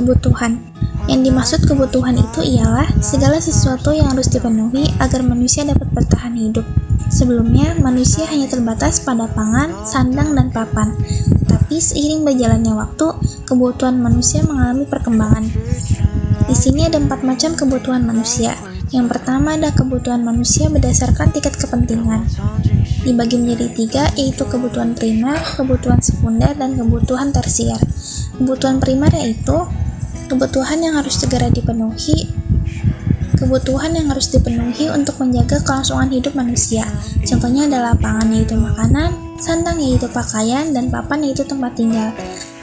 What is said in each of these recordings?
Kebutuhan. Yang dimaksud kebutuhan itu ialah segala sesuatu yang harus dipenuhi agar manusia dapat bertahan hidup. Sebelumnya, manusia hanya terbatas pada pangan, sandang, dan papan. Tapi seiring berjalannya waktu, kebutuhan manusia mengalami perkembangan. Di sini ada 4 macam kebutuhan manusia. Yang pertama ada kebutuhan manusia berdasarkan tingkat kepentingan. Dibagi menjadi 3, yaitu kebutuhan primer, kebutuhan sekunder, dan kebutuhan tersier. Kebutuhan primer yaitu kebutuhan yang harus segera dipenuhi untuk menjaga kelangsungan hidup manusia. Contohnya adalah pangan yaitu makanan, sandang yaitu pakaian, dan papan yaitu tempat tinggal.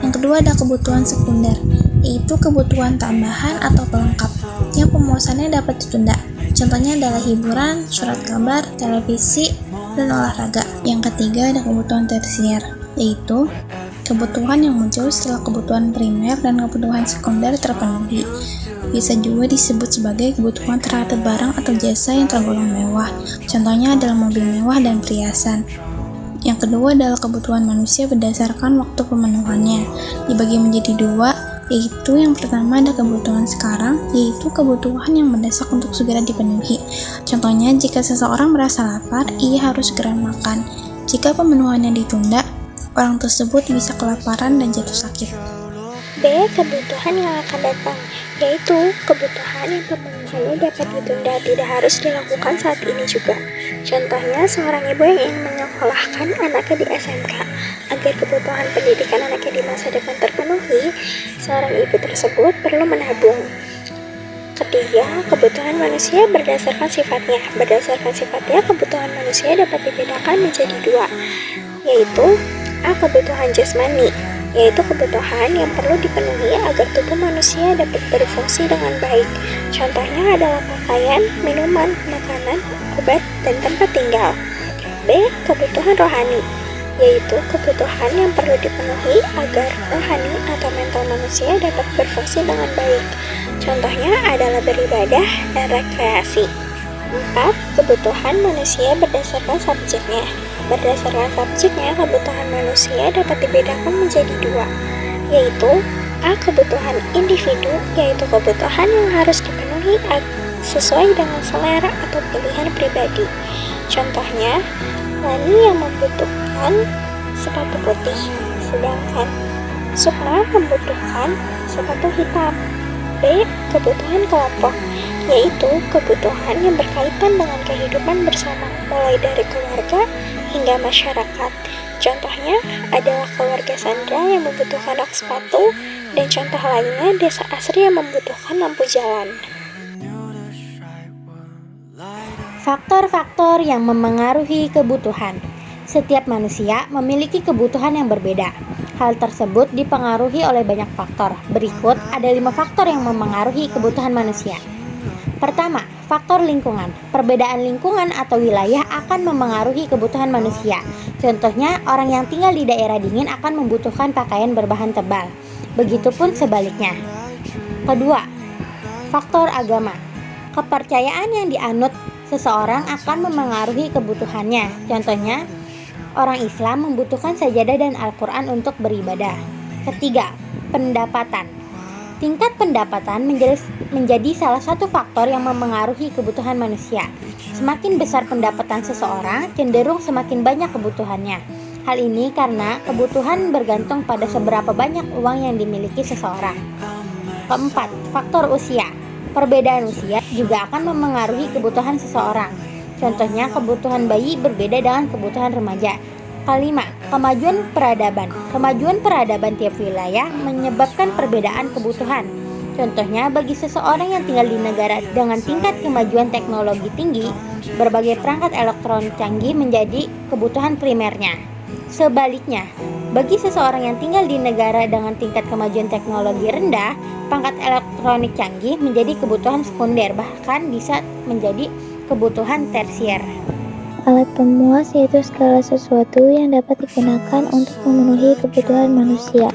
Yang kedua ada kebutuhan sekunder, yaitu kebutuhan tambahan atau pelengkap yang pemuasannya dapat ditunda. Contohnya adalah hiburan, surat kabar, televisi, dan olahraga. Yang ketiga ada kebutuhan tersier, yaitu kebutuhan yang muncul setelah kebutuhan primer dan kebutuhan sekunder terpenuhi. Bisa juga disebut sebagai kebutuhan terhadap barang atau jasa yang tergolong mewah. Contohnya adalah mobil mewah dan perhiasan. Yang kedua adalah kebutuhan manusia berdasarkan waktu pemenuhannya. Dibagi menjadi 2, yaitu yang pertama ada kebutuhan sekarang, yaitu kebutuhan yang mendesak untuk segera dipenuhi. Contohnya, jika seseorang merasa lapar, ia harus segera makan. Jika pemenuhannya ditunda, orang tersebut bisa kelaparan dan jatuh sakit. B. Kebutuhan yang akan datang, yaitu kebutuhan yang pemenuhannya dapat ditunda, tidak harus dilakukan saat ini juga. Contohnya, seorang ibu yang ingin menyekolahkan anaknya di SMK. Agar kebutuhan pendidikan anaknya di masa depan terpenuhi, seorang ibu tersebut perlu menabung. Ketiga, kebutuhan manusia berdasarkan sifatnya. Berdasarkan sifatnya, kebutuhan manusia dapat dibedakan menjadi 2, yaitu A. Kebutuhan jasmani, yaitu kebutuhan yang perlu dipenuhi agar tubuh manusia dapat berfungsi dengan baik. Contohnya adalah pakaian, minuman, makanan, obat, dan tempat tinggal. B. Kebutuhan rohani, yaitu kebutuhan yang perlu dipenuhi agar rohani atau mental manusia dapat berfungsi dengan baik. Contohnya adalah beribadah dan rekreasi. 4. Kebutuhan manusia berdasarkan subjeknya. Berdasarkan subjeknya, kebutuhan manusia dapat dibedakan menjadi 2, yaitu A. Kebutuhan individu, yaitu kebutuhan yang harus dipenuhi sesuai dengan selera atau pilihan pribadi. Contohnya, Lani yang membutuhkan sepatu putih, sedangkan Sukma membutuhkan sepatu hitam. B. Kebutuhan kelompok, yaitu kebutuhan yang berkaitan dengan kehidupan bersama, mulai dari keluarga hingga masyarakat. Contohnya adalah keluarga Sandra yang membutuhkan rak sepatu, dan contoh lainnya desa Asri yang membutuhkan lampu jalan. Faktor-faktor yang memengaruhi kebutuhan. Setiap manusia memiliki kebutuhan yang berbeda. Hal tersebut dipengaruhi oleh banyak faktor. Berikut ada 5 faktor yang memengaruhi kebutuhan manusia. Pertama, faktor lingkungan. Perbedaan lingkungan atau wilayah akan memengaruhi kebutuhan manusia. Contohnya, orang yang tinggal di daerah dingin akan membutuhkan pakaian berbahan tebal. Begitupun sebaliknya. Kedua, faktor agama. Kepercayaan yang dianut seseorang akan memengaruhi kebutuhannya. Contohnya, orang Islam membutuhkan sajadah dan Al-Quran untuk beribadah. Ketiga, pendapatan. Tingkat pendapatan menjadi salah satu faktor yang memengaruhi kebutuhan manusia. Semakin besar pendapatan seseorang, cenderung semakin banyak kebutuhannya. Hal ini karena kebutuhan bergantung pada seberapa banyak uang yang dimiliki seseorang. Keempat, faktor usia. Perbedaan usia juga akan memengaruhi kebutuhan seseorang. Contohnya, kebutuhan bayi berbeda dengan kebutuhan remaja. Kelima, kemajuan peradaban. Kemajuan peradaban tiap wilayah menyebabkan perbedaan kebutuhan. Contohnya, bagi seseorang yang tinggal di negara dengan tingkat kemajuan teknologi tinggi, berbagai perangkat elektronik canggih menjadi kebutuhan primernya. Sebaliknya, bagi seseorang yang tinggal di negara dengan tingkat kemajuan teknologi rendah, perangkat elektronik canggih menjadi kebutuhan sekunder, bahkan bisa menjadi kebutuhan tersier. Alat pemuas yaitu segala sesuatu yang dapat digunakan untuk memenuhi kebutuhan manusia,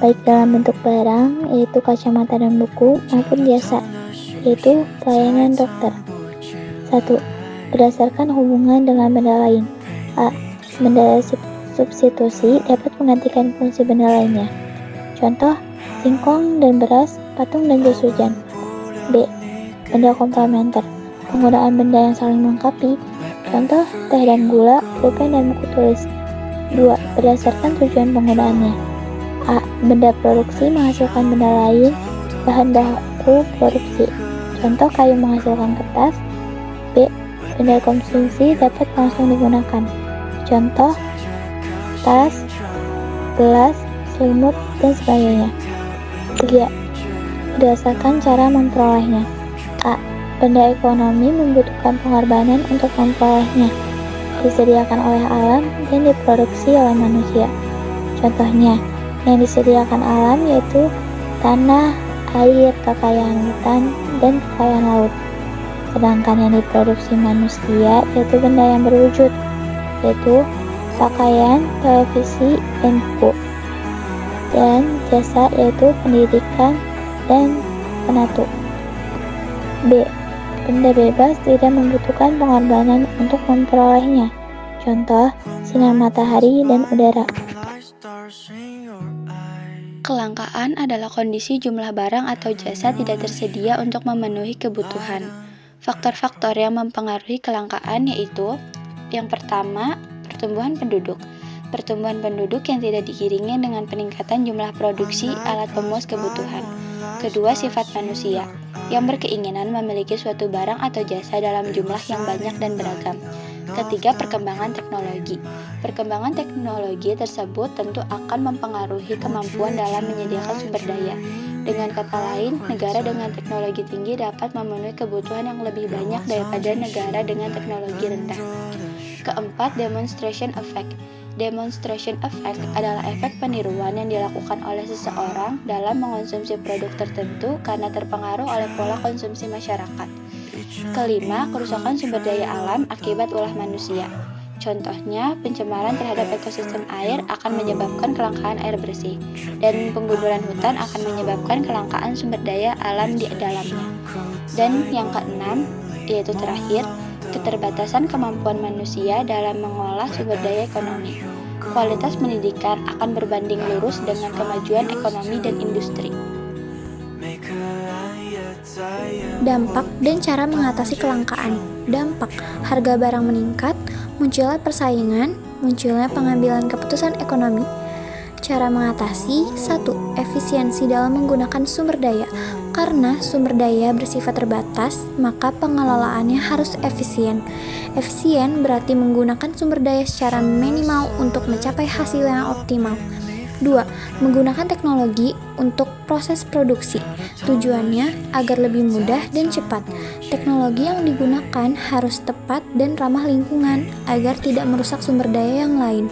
baik dalam bentuk barang, yaitu kacamata dan buku, maupun jasa, yaitu pelayanan dokter. 1. Berdasarkan hubungan dengan benda lain. A. Benda substitusi dapat menggantikan fungsi benda lainnya. Contoh, singkong dan beras, patung dan jas hujan. B. Benda komplementer, penggunaan benda yang saling melengkapi, contoh teh dan gula, pulpen dan buku tulis. 2. Berdasarkan tujuan penggunaannya. A. Benda produksi menghasilkan benda lain, bahan baku produksi, contoh kayu menghasilkan kertas. B. Benda konsumsi dapat langsung digunakan, contoh tas, gelas, selimut, dan sebagainya. 3. Berdasarkan cara memperolehnya. A. Benda ekonomi membutuhkan pengorbanan untuk memperolehnya, disediakan oleh alam dan diproduksi oleh manusia. Contohnya, yang disediakan alam yaitu tanah, air, kekayaan hutan, dan kekayaan laut. Sedangkan yang diproduksi manusia yaitu benda yang berwujud, yaitu pakaian, televisi, dan buku. Dan jasa yaitu pendidikan dan penatu. B. Benda bebas tidak membutuhkan pengorbanan untuk memperolehnya, contoh sinar matahari dan udara. Kelangkaan adalah kondisi jumlah barang atau jasa tidak tersedia untuk memenuhi kebutuhan. Faktor-faktor yang mempengaruhi kelangkaan yaitu: yang pertama, pertumbuhan penduduk. Pertumbuhan penduduk yang tidak diiringi dengan peningkatan jumlah produksi alat pemuas kebutuhan. Kedua, sifat manusia yang berkeinginan memiliki suatu barang atau jasa dalam jumlah yang banyak dan beragam. Ketiga, perkembangan teknologi. Perkembangan teknologi tersebut tentu akan mempengaruhi kemampuan dalam menyediakan sumber daya. Dengan kata lain, negara dengan teknologi tinggi dapat memenuhi kebutuhan yang lebih banyak daripada negara dengan teknologi rendah. Keempat, demonstration effect. Demonstration effect adalah efek peniruan yang dilakukan oleh seseorang dalam mengonsumsi produk tertentu karena terpengaruh oleh pola konsumsi masyarakat. Kelima, kerusakan sumber daya alam akibat ulah manusia. Contohnya, pencemaran terhadap ekosistem air akan menyebabkan kelangkaan air bersih, dan penggundulan hutan akan menyebabkan kelangkaan sumber daya alam di dalamnya. Dan yang keenam, yaitu terakhir, keterbatasan kemampuan manusia dalam mengolah sumber daya ekonomi. Kualitas pendidikan akan berbanding lurus dengan kemajuan ekonomi dan industri. Dampak dan cara mengatasi kelangkaan. Dampak: harga barang meningkat, munculnya persaingan, munculnya pengambilan keputusan ekonomi. Cara mengatasi: 1. Efisiensi dalam menggunakan sumber daya. Karena sumber daya bersifat terbatas, maka pengelolaannya harus efisien. Efisien berarti menggunakan sumber daya secara minimal untuk mencapai hasil yang optimal. 2. Menggunakan teknologi untuk proses produksi. Tujuannya agar lebih mudah dan cepat. Teknologi yang digunakan harus tepat dan ramah lingkungan agar tidak merusak sumber daya yang lain.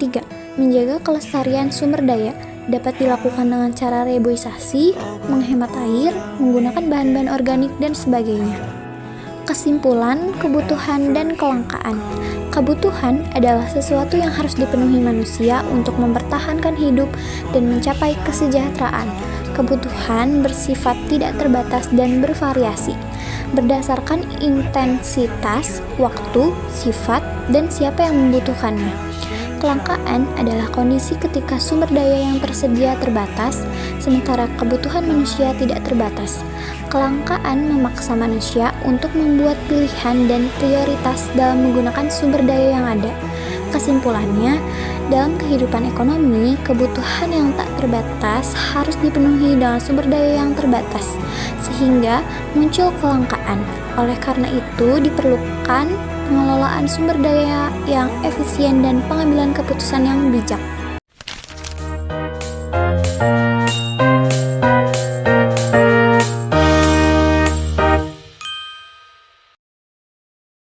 3. Menjaga kelestarian sumber daya dapat dilakukan dengan cara reboisasi, menghemat air, menggunakan bahan-bahan organik, dan sebagainya. Kesimpulan, kebutuhan, dan kelangkaan. Kebutuhan adalah sesuatu yang harus dipenuhi manusia untuk mempertahankan hidup dan mencapai kesejahteraan. Kebutuhan bersifat tidak terbatas dan bervariasi, berdasarkan intensitas, waktu, sifat, dan siapa yang membutuhkannya. Kelangkaan adalah kondisi ketika sumber daya yang tersedia terbatas, sementara kebutuhan manusia tidak terbatas. Kelangkaan memaksa manusia untuk membuat pilihan dan prioritas dalam menggunakan sumber daya yang ada. Kesimpulannya, dalam kehidupan ekonomi, kebutuhan yang tak terbatas harus dipenuhi dengan sumber daya yang terbatas, sehingga muncul kelangkaan. Oleh karena itu, diperlukan pengelolaan sumber daya yang efisien dan pengambilan keputusan yang bijak.